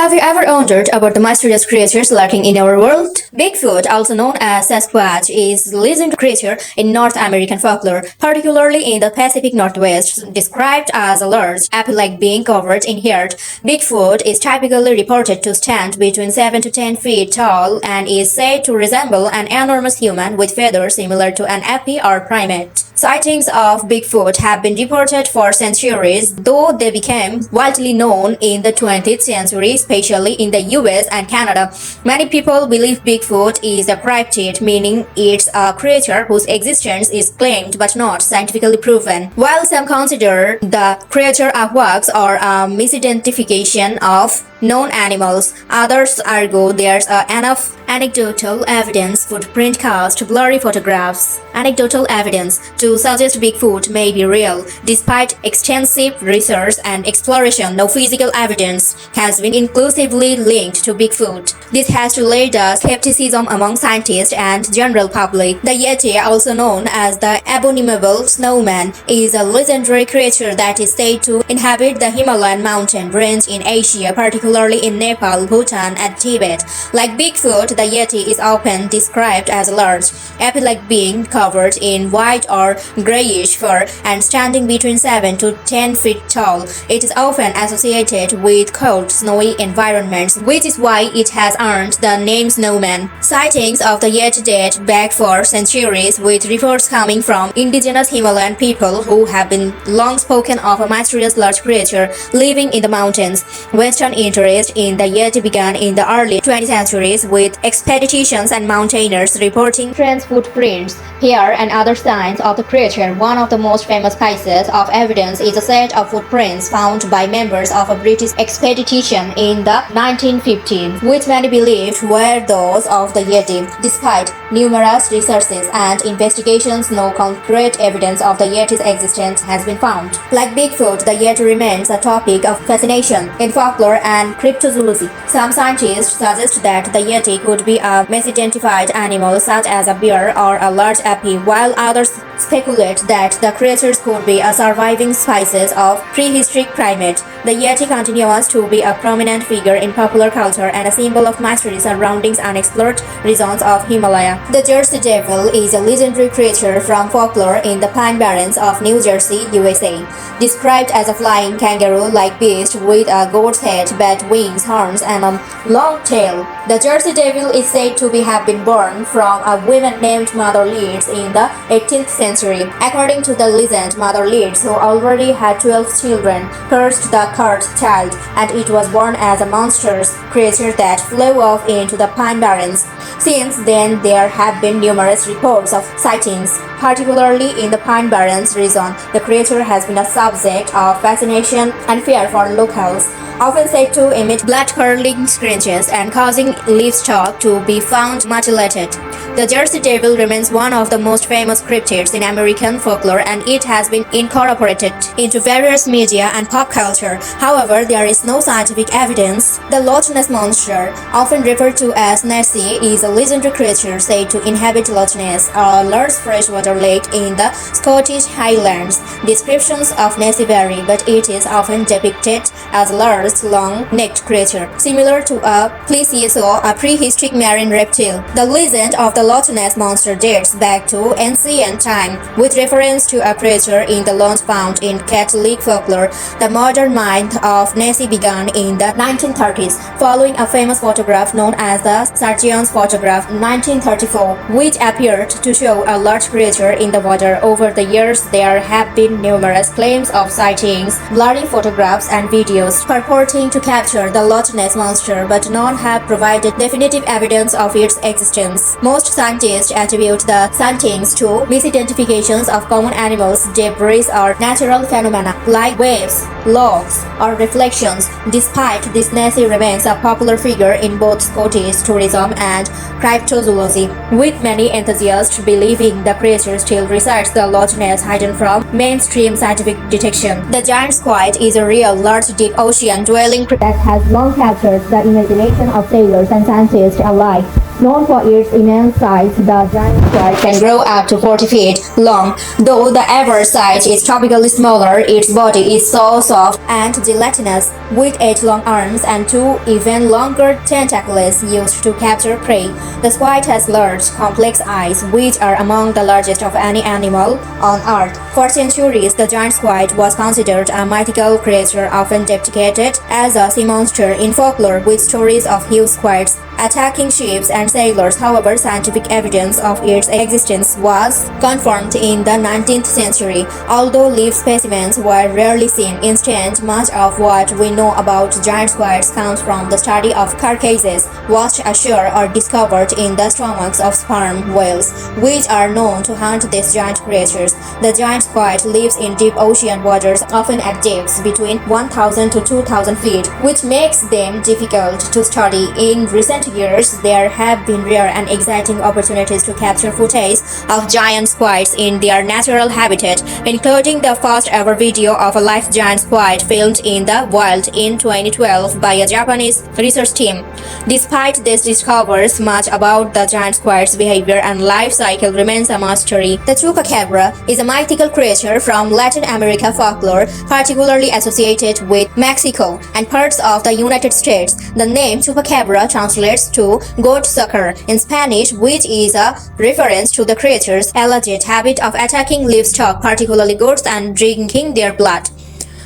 Have you ever wondered about the mysterious creatures lurking in our world? Bigfoot, also known as Sasquatch, is a legendary creature in North American folklore, particularly in the Pacific Northwest. Described as a large, ape-like being covered in hair, Bigfoot is typically reported to stand between 7 to 10 feet tall and is said to resemble an enormous human with feathers similar to an ape or primate. Sightings of Bigfoot have been reported for centuries, though they became widely known in the 20th century, especially in the US and Canada. Many people believe Bigfoot is a cryptid, meaning it's a creature whose existence is claimed but not scientifically proven. While some consider the creature a hoax or a misidentification of known animals, others argue there's enough anecdotal evidence, footprint cast, blurry photographs, anecdotal evidence to suggest Bigfoot may be real. Despite extensive research and exploration, no physical evidence has been inclusively linked to Bigfoot. This has led to skepticism among scientists and general public. The Yeti, also known as the abominable snowman, is a legendary creature that is said to inhabit the Himalayan mountain range in Asia, particularly in Nepal, Bhutan, and Tibet. Like Bigfoot, the Yeti is often described as a large, ape-like being covered in white or grayish fur and standing between 7 to 10 feet tall. It is often associated with cold, snowy environments, which is why it has earned the name snowman. Sightings of the Yeti date back for centuries, with reports coming from indigenous Himalayan people who have been long spoken of a mysterious large creature living in the mountains. Western interest in the Yeti began in the early 20th centuries, with expeditions and mountaineers reporting strange footprints, hair, and other signs of the creature. One of the most famous pieces of evidence is a set of footprints found by members of a British expedition in the 1915s, which many believed were those of the Yeti. Despite numerous researches and investigations, no concrete evidence of the Yeti's existence has been found. Like Bigfoot, the Yeti remains a topic of fascination in folklore and cryptozoology. Some scientists suggest that the Yeti could be a misidentified animal such as a bear or a large ape, while others speculate that the creatures could be a surviving species of prehistoric primate. The Yeti continues to be a prominent figure in popular culture and a symbol of mystery surrounding unexplored regions of Himalaya. The Jersey Devil is a legendary creature from folklore in the Pine Barrens of New Jersey, USA. Described as a flying kangaroo-like beast with a goat's head, bat wings, horns, and a long tail, the Jersey Devil is said to have been born from a woman named Mother Leeds in the 18th century. According to the legend, Mother Leeds, who already had 12 children, cursed the cursed child, and it was born as a monstrous creature that flew off into the Pine Barrens. Since then, there have been numerous reports of sightings, particularly in the Pine Barrens region. The creature has been a subject of fascination and fear for locals, often said to emit blood-curdling screeches and causing livestock to be found mutilated. The Jersey Devil remains one of the most famous cryptids in American folklore, and it has been incorporated into various media and pop culture. However, there is no scientific evidence. The Loch Ness monster, often referred to as Nessie, is a legendary creature said to inhabit Loch Ness, a large freshwater lake in the Scottish Highlands. Descriptions of Nessie vary, but it is often depicted as a large, long-necked creature, similar to a plesiosaur, a prehistoric marine reptile. The legend of the Loch Ness monster dates back to ancient time, with reference to a creature in the Loch found in Catholic folklore. The modern myth of Nessie began in the 1930s, following a famous photograph known as the Sargent's photograph in 1934, which appeared to show a large creature in the water. Over the years, there have been numerous claims of sightings, blurry photographs, and videos purporting to capture the Loch Ness monster, but none have provided definitive evidence of its existence. Most scientists attribute the sightings to misidentifications of common animals, debris, or natural phenomena like waves, logs, or reflections. Despite this, Nessie remains a popular figure in both Scottish tourism and cryptozoology, with many enthusiasts believing the creature still resides the Loch Ness hidden from mainstream scientific detection. The Giant Squid is a real large deep ocean dwelling that has long captured the imagination of sailors and scientists alike. Known for its immense size, the giant squid can grow up to 40 feet long. Though the average size is tropically smaller, its body is so soft and gelatinous, with 8 long arms and 2 even longer tentacles used to capture prey. The squid has large, complex eyes, which are among the largest of any animal on Earth. For centuries, the giant squid was considered a mythical creature, often depicted as a sea monster in folklore, with stories of huge squids attacking ships and sailors. However, scientific evidence of its existence was confirmed in the 19th century, although live specimens were rarely seen. Instead, much of what we know about giant squids comes from the study of carcasses washed ashore or discovered in the stomachs of sperm whales, which are known to hunt these giant creatures. The giant squid lives in deep ocean waters, often at depths between 1,000 to 2,000 feet, which makes them difficult to study. In recent years, there have been rare and exciting opportunities to capture footage of giant squids in their natural habitat, including the first ever video of a live giant squid filmed in the wild in 2012 by a Japanese research team. Despite these discoveries, much about the giant squid's behavior and life cycle remains a mystery. The Chupacabra is a mythical creature from Latin America folklore, particularly associated with Mexico and parts of the United States. The name Chupacabra translates to goat sucker in Spanish, which is a reference to the creature's alleged habit of attacking livestock, particularly goats, and drinking their blood.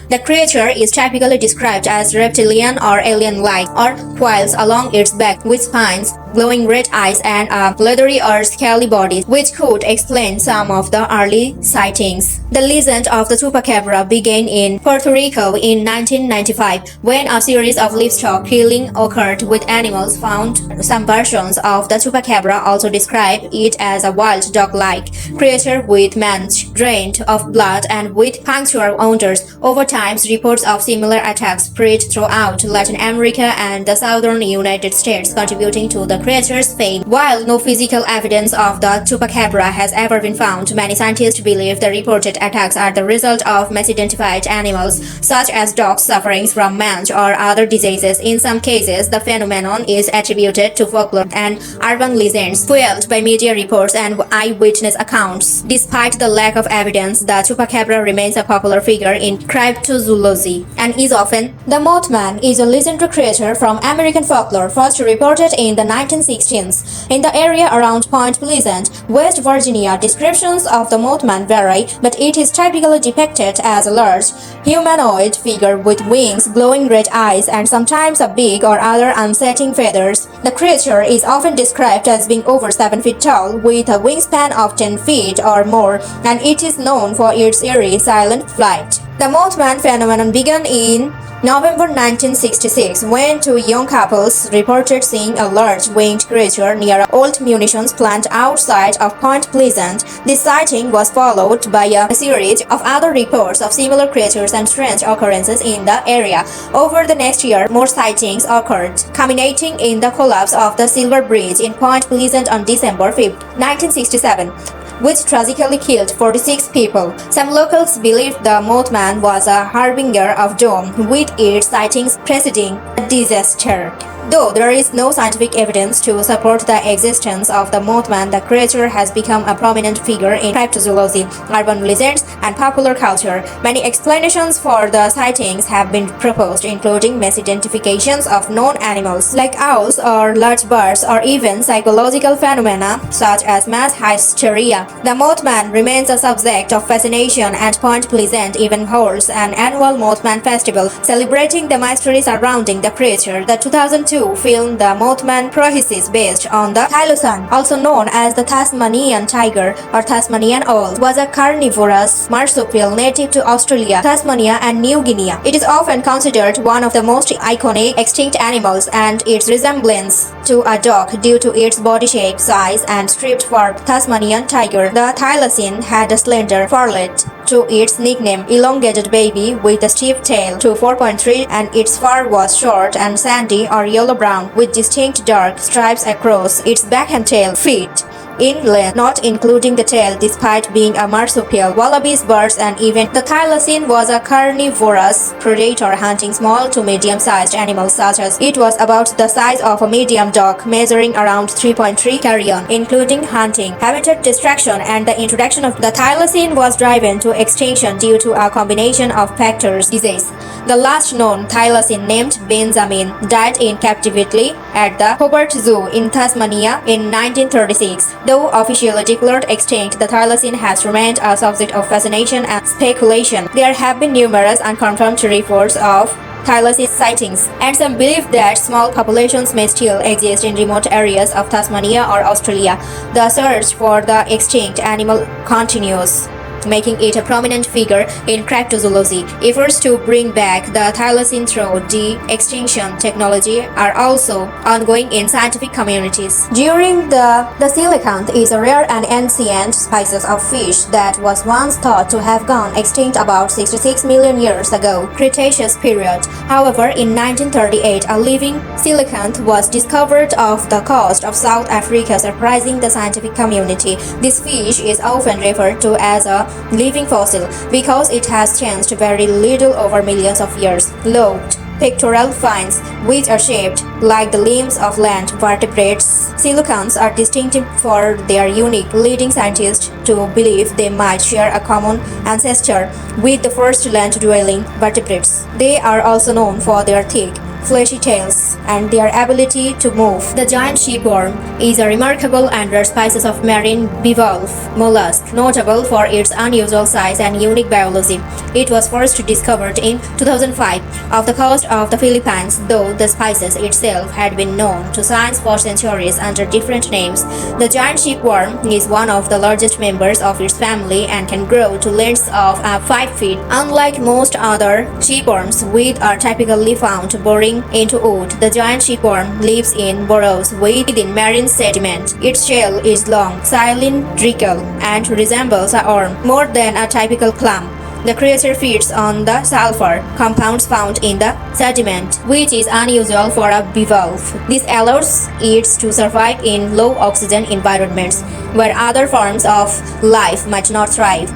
The creature is typically described as reptilian or alien-like, or coils along its back with spines, glowing red eyes, and a leathery or scaly body, which could explain some of the early sightings. The legend of the Chupacabra began in Puerto Rico in 1995, when a series of livestock killing occurred with animals found. Some versions of the Chupacabra also describe it as a wild dog-like creature with mange drained of blood and with punctual odors. Over time, reports of similar attacks spread throughout Latin America and the southern United States, contributing to the creature's fame. While no physical evidence of the Chupacabra has ever been found, many scientists believe the reported attacks are the result of misidentified animals, such as dogs suffering from mange or other diseases. In some cases, the phenomenon is attributed to folklore and urban legends, fueled by media reports and eyewitness accounts. Despite the lack of evidence, the Chupacabra remains a popular figure in Cryptozoology and is often. The Mothman is a legendary creature from American folklore, first reported in the 1960s. In the area around Point Pleasant, West Virginia, descriptions of the Mothman vary, but it is typically depicted as a large, humanoid figure with wings, glowing red eyes, and sometimes a beak or other unsettling feathers. The creature is often described as being over 7 feet tall, with a wingspan of 10 feet or more, and it is known for its eerie, silent flight. The Mothman phenomenon began in November 1966, when 2 young couples reported seeing a large winged creature near an old munitions plant outside of Point Pleasant. This sighting was followed by a series of other reports of similar creatures and strange occurrences in the area. Over the next year, more sightings occurred, culminating in the collapse of the Silver Bridge in Point Pleasant on December 5, 1967. Which tragically killed 46 people. Some locals believed the Mothman was a harbinger of doom, with its sightings preceding a disaster. Though there is no scientific evidence to support the existence of the Mothman, the creature has become a prominent figure in cryptozoology, urban legends, and popular culture. Many explanations for the sightings have been proposed, including misidentifications of known animals like owls or large birds, or even psychological phenomena such as mass hysteria. The Mothman remains a subject of fascination, and Point Pleasant even holds an annual Mothman festival celebrating the mystery surrounding the creature. The 2002 film The Mothman Prohibition, based on the Tylosan, also known as the Tasmanian tiger or Tasmanian owl, was a carnivorous marsupial native to Australia, Tasmania, and New Guinea. It is often considered one of the most iconic extinct animals, and its resemblance to a dog due to its body shape, size, and striped fur. Tasmanian tiger. The Tylosan had a slender forelet to its nickname elongated baby with a stiff tail to 4.3, and its fur was short and sandy or yellow-brown with distinct dark stripes across its back and tail. Feet. in length, not including the tail, despite being a marsupial. Wallabies, birds, and even the thylacine was a carnivorous predator hunting small to medium-sized animals such as it was about the size of a medium dog, measuring around 3.3 carry-on, including hunting, habitat destruction, and the introduction of the thylacine was driven to extinction due to a combination of factors. Disease. The last known thylacine, named Benjamin, died in captivity at the Hobart Zoo in Tasmania in 1936. Though officially declared extinct, the thylacine has remained a subject of fascination and speculation. There have been numerous unconfirmed reports of thylacine sightings, and some believe that small populations may still exist in remote areas of Tasmania or Australia. The search for the extinct animal continues, making it a prominent figure in cryptozoology. Efforts to bring back the thylacine through de-extinction technology are also ongoing in scientific communities. During the coelacanth is a rare and ancient species of fish that was once thought to have gone extinct about 66 million years ago, Cretaceous period. However, in 1938, a living coelacanth was discovered off the coast of South Africa, surprising the scientific community. This fish is often referred to as a living fossil because it has changed very little over millions of years. Lobed pectoral fins, which are shaped like the limbs of land vertebrates. Coelacanths are distinctive for their unique, leading scientists to believe they might share a common ancestor with the first land-dwelling vertebrates. They are also known for their thick, fleshy tails and their ability to move. The giant shipworm is a remarkable and rare species of marine bivalve mollusk, notable for its unusual size and unique biology. It was first discovered in 2005 off the coast of the Philippines, though the species itself had been known to science for centuries under different names. The giant shipworm is one of the largest members of its family and can grow to lengths of 5 feet. Unlike most other shipworms, which are typically found boring into wood, the giant shipworm lives in burrows within marine sediment. Its shell is long, cylindrical, and resembles a worm more than a typical clam. The creature feeds on the sulfur compounds found in the sediment, which is unusual for a bivalve. This allows it to survive in low oxygen environments, where other forms of life might not thrive.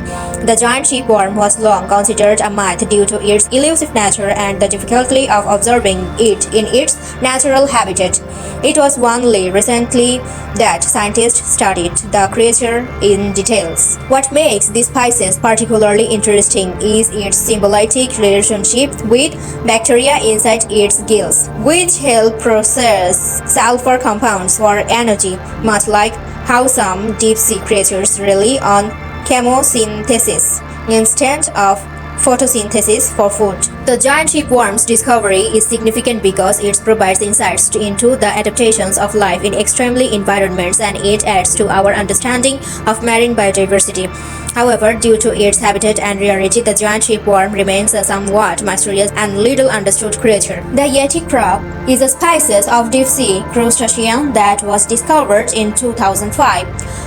The giant shipworm was long considered a myth due to its elusive nature and the difficulty of observing it in its natural habitat. It was only recently that scientists studied the creature in details. What makes this species particularly interesting is its symbiotic relationship with bacteria inside its gills, which help process sulfur compounds for energy, much like how some deep-sea creatures rely on chemosynthesis instead of photosynthesis for food. The giant shipworm's discovery is significant because it provides insights into the adaptations of life in extremely environments, and it adds to our understanding of marine biodiversity. However, due to its habitat and rarity, the giant shipworm remains a somewhat mysterious and little understood creature. The Yeti crab is a species of deep-sea crustacean that was discovered in 2005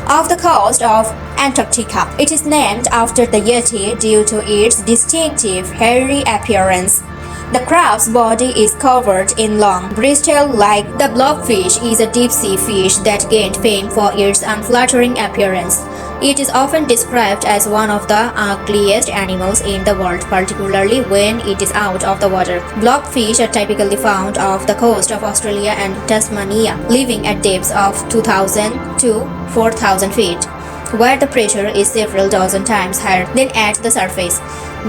off the coast of Antarctica. It is named after the Yeti due to its distinctive hairy appearance. The crab's body is covered in long bristles like the blobfish is a deep-sea fish that gained fame for its unflattering appearance. It is often described as one of the ugliest animals in the world, particularly when it is out of the water. Blobfish are typically found off the coast of Australia and Tasmania, living at depths of 2,000 to 4,000 feet, where the pressure is several dozen times higher than at the surface.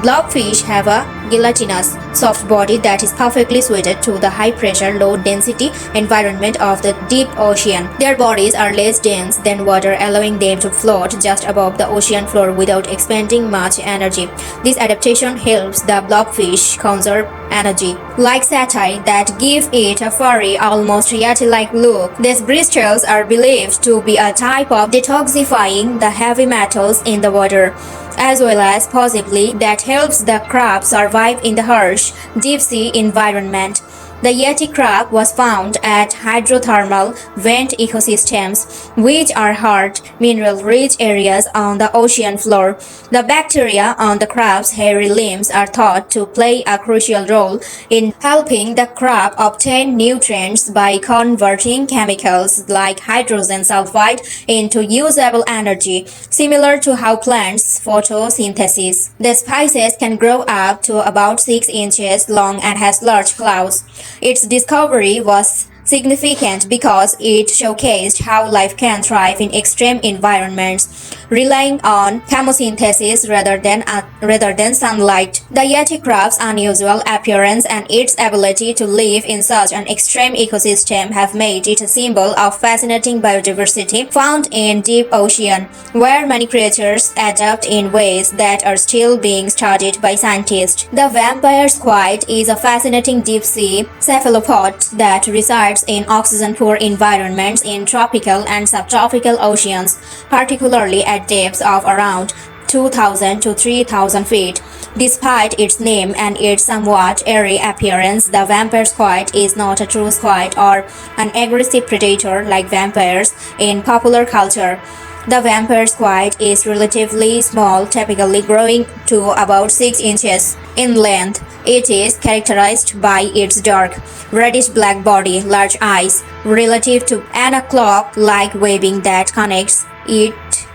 Blobfish have a gelatinous, soft body that is perfectly suited to the high-pressure, low-density environment of the deep ocean. Their bodies are less dense than water, allowing them to float just above the ocean floor without expending much energy. This adaptation helps the blobfish conserve energy, like setae that give it a furry, almost yeti-like look. These bristles are believed to be a type of detoxifying the heavy metals in the water, as well as possibly that helps the crab survive in the harsh deep-sea environment. The Yeti crab was found at hydrothermal vent ecosystems, which are hard, mineral-rich areas on the ocean floor. The bacteria on the crab's hairy limbs are thought to play a crucial role in helping the crab obtain nutrients by converting chemicals like hydrogen sulfide into usable energy, similar to how plants photosynthesis. The species can grow up to about 6 inches long and has large claws. Its discovery was significant because it showcased how life can thrive in extreme environments, relying on chemosynthesis rather than sunlight. The Yeti crab's unusual appearance and its ability to live in such an extreme ecosystem have made it a symbol of fascinating biodiversity found in deep ocean, where many creatures adapt in ways that are still being studied by scientists. The vampire squid is a fascinating deep-sea cephalopod that resides in oxygen-poor environments in tropical and subtropical oceans, particularly at depths of around 2,000 to 3,000 feet. Despite its name and its somewhat eerie appearance, the vampire squid is not a true squid or an aggressive predator like vampires in popular culture. The vampire squid is relatively small, typically growing to about 6 inches in length. It is characterized by its dark, reddish-black body, large eyes, relative to an clock-like webbing that connects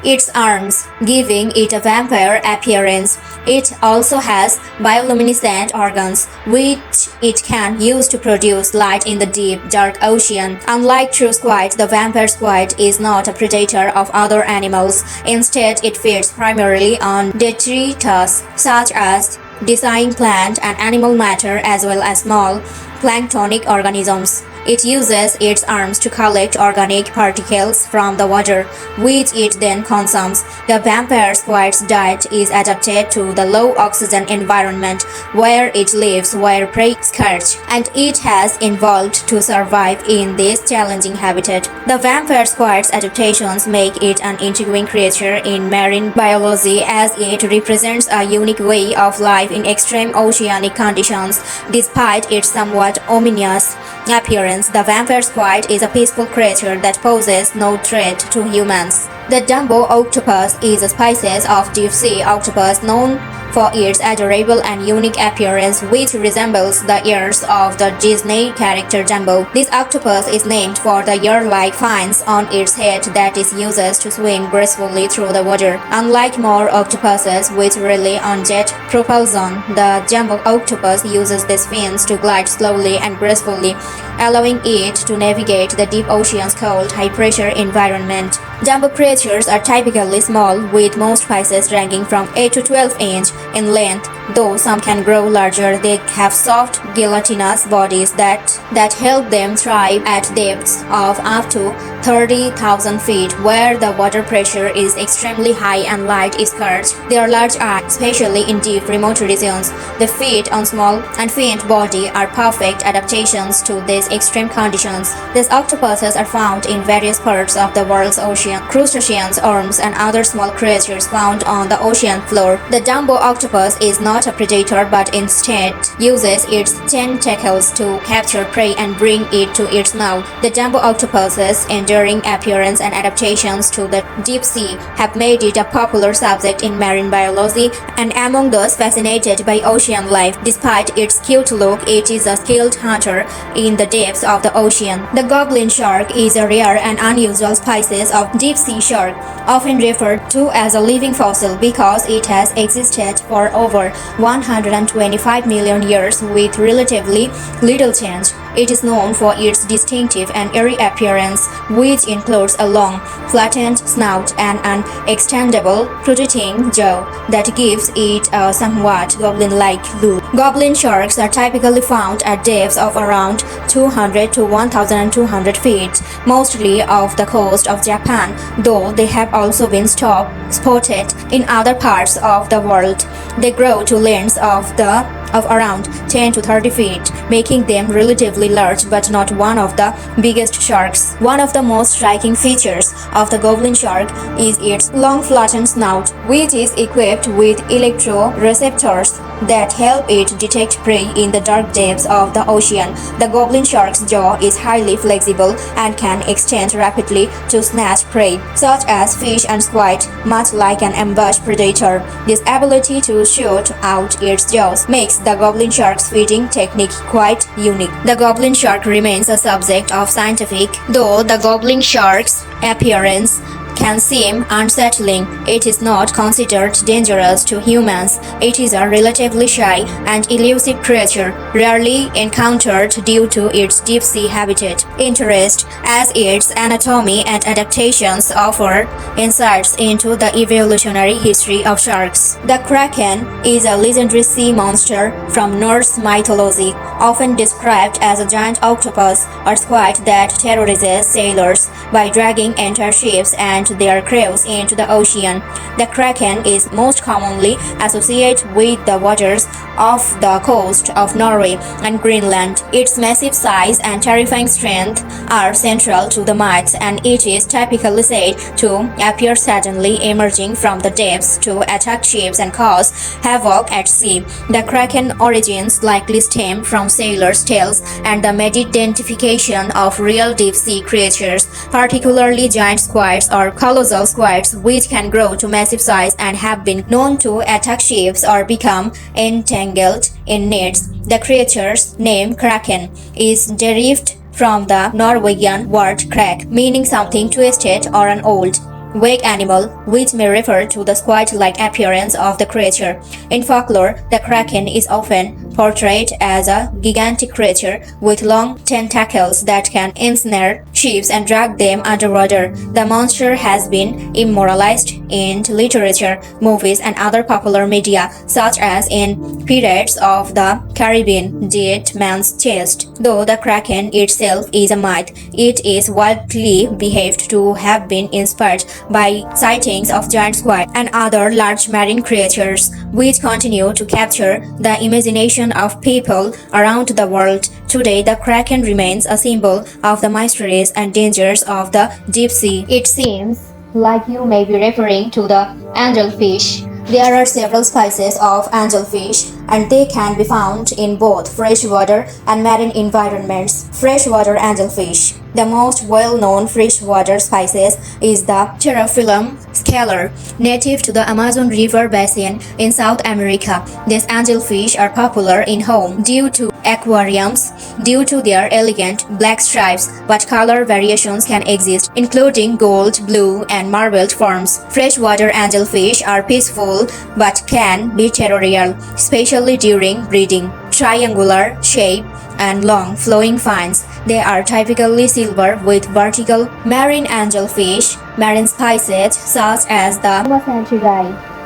its arms, giving it a vampire appearance. It also has bioluminescent organs, which it can use to produce light in the deep, dark ocean. Unlike true squid, the vampire squid is not a predator of other animals. Instead, it feeds primarily on detritus, such as decaying plant and animal matter as well as small planktonic organisms. It uses its arms to collect organic particles from the water, which it then consumes. The vampire squid's diet is adapted to the low oxygen environment where it lives where prey is scarce, and it has evolved to survive in this challenging habitat. The vampire squid's adaptations make it an intriguing creature in marine biology as it represents a unique way of life in extreme oceanic conditions. Despite its somewhat ominous appearance, the vampire squid is a peaceful creature that poses no threat to humans. The Dumbo octopus is a species of deep-sea octopus known for its adorable and unique appearance, which resembles the ears of the Disney character Dumbo. This octopus is named for the ear-like fins on its head that it uses to swim gracefully through the water. Unlike more octopuses which rely on jet propulsion, the Dumbo octopus uses these fins to glide slowly and gracefully, allowing it to navigate the deep ocean's cold, high-pressure environment. Dumbo creatures are typically small, with most species ranging from 8 to 12 inch in length. Though some can grow larger, they have soft, gelatinous bodies that help them thrive at depths of up to 30,000 feet, where the water pressure is extremely high and light is scarce. Their large eyes, especially in deep, remote regions, they feed on small and faint body, are perfect adaptations to these extreme conditions. These octopuses are found in various parts of the world's ocean. Crustaceans, worms, and other small creatures found on the ocean floor. The Dumbo octopus is not a predator but instead uses its tentacles to capture prey and bring it to its mouth. The Dumbo octopus's enduring appearance and adaptations to the deep sea have made it a popular subject in marine biology and among those fascinated by ocean life. Despite its cute look, it is a skilled hunter in the depths of the ocean. The goblin shark is a rare and unusual species of deep-sea shark, often referred to as a living fossil because it has existed for over 125 million years with relatively little change. It is known for its distinctive and eerie appearance, which includes a long, flattened snout and an extendable, protruding jaw that gives it a somewhat goblin-like look. Goblin sharks are typically found at depths of around 200 to 1,200 feet, mostly off the coast of Japan, though they have also been spotted in other parts of the world. They grow to lengths of around 10 to 30 feet, making them relatively large but not one of the biggest sharks. One of the most striking features of the goblin shark is its long flattened snout, which is equipped with electroreceptors that help it detect prey in the dark depths of the ocean. The goblin shark's jaw is highly flexible and can extend rapidly to snatch prey, such as fish and squid, much like an ambushed predator. This ability to shoot out its jaws makes the goblin shark's feeding technique quite unique. The goblin shark remains a subject of scientific, though the goblin shark's appearance can seem unsettling. It is not considered dangerous to humans. It is a relatively shy and elusive creature, rarely encountered due to its deep sea habitat. Interest, as its anatomy and adaptations offer insights into the evolutionary history of sharks. The Kraken is a legendary sea monster from Norse mythology, often described as a giant octopus or squid that terrorizes sailors by dragging entire ships and their crews into the ocean. The Kraken is most commonly associated with the waters off the coast of Norway and Greenland. Its massive size and terrifying strength are central to the myths, and it is typically said to appear suddenly emerging from the depths to attack ships and cause havoc at sea. The Kraken origins likely stem from sailors' tales and the mid-identification of real deep-sea creatures, particularly giant squids or colossal squids, which can grow to massive size and have been known to attack ships or become entangled in nets. The creature's name Kraken is derived from the Norwegian word krak, meaning something twisted or an old, vague animal, which may refer to the squid-like appearance of the creature. In folklore, the Kraken is often portrayed as a gigantic creature with long tentacles that can ensnare ships and drag them underwater. The monster has been immortalized in literature, movies, and other popular media, such as in Pirates of the Caribbean, Dead Man's Chest. Though the Kraken itself is a myth, it is widely believed to have been inspired by sightings of giant squid and other large marine creatures, which continue to capture the imagination of people around the world. Today, the Kraken remains a symbol of the mysteries and dangers of the deep sea. It seems like you may be referring to the angelfish. There are several species of angelfish, and they can be found in both freshwater and marine environments. Freshwater angelfish. The most well-known freshwater species is the Pterophyllum scalar, native to the Amazon River basin in South America. These angelfish are popular in home due to aquariums due to their elegant black stripes, but color variations can exist, including gold, blue, and marbled forms. Freshwater angelfish are peaceful but can be territorial, especially during breeding. Triangular shape and long flowing fins. They are typically silver with vertical. Marine angelfish, marine species such as the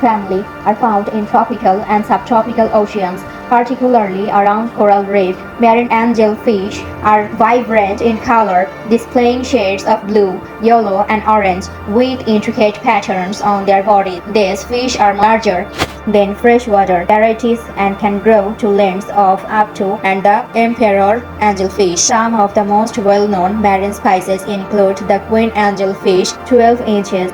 family are found in tropical and subtropical oceans, particularly around coral reef. Marine angelfish are vibrant in color, displaying shades of blue, yellow, and orange with intricate patterns on their bodies. These fish are larger than freshwater varieties and can grow to lengths of up to and the emperor angelfish. Some of the most well-known marine species include the queen angelfish, 12 inches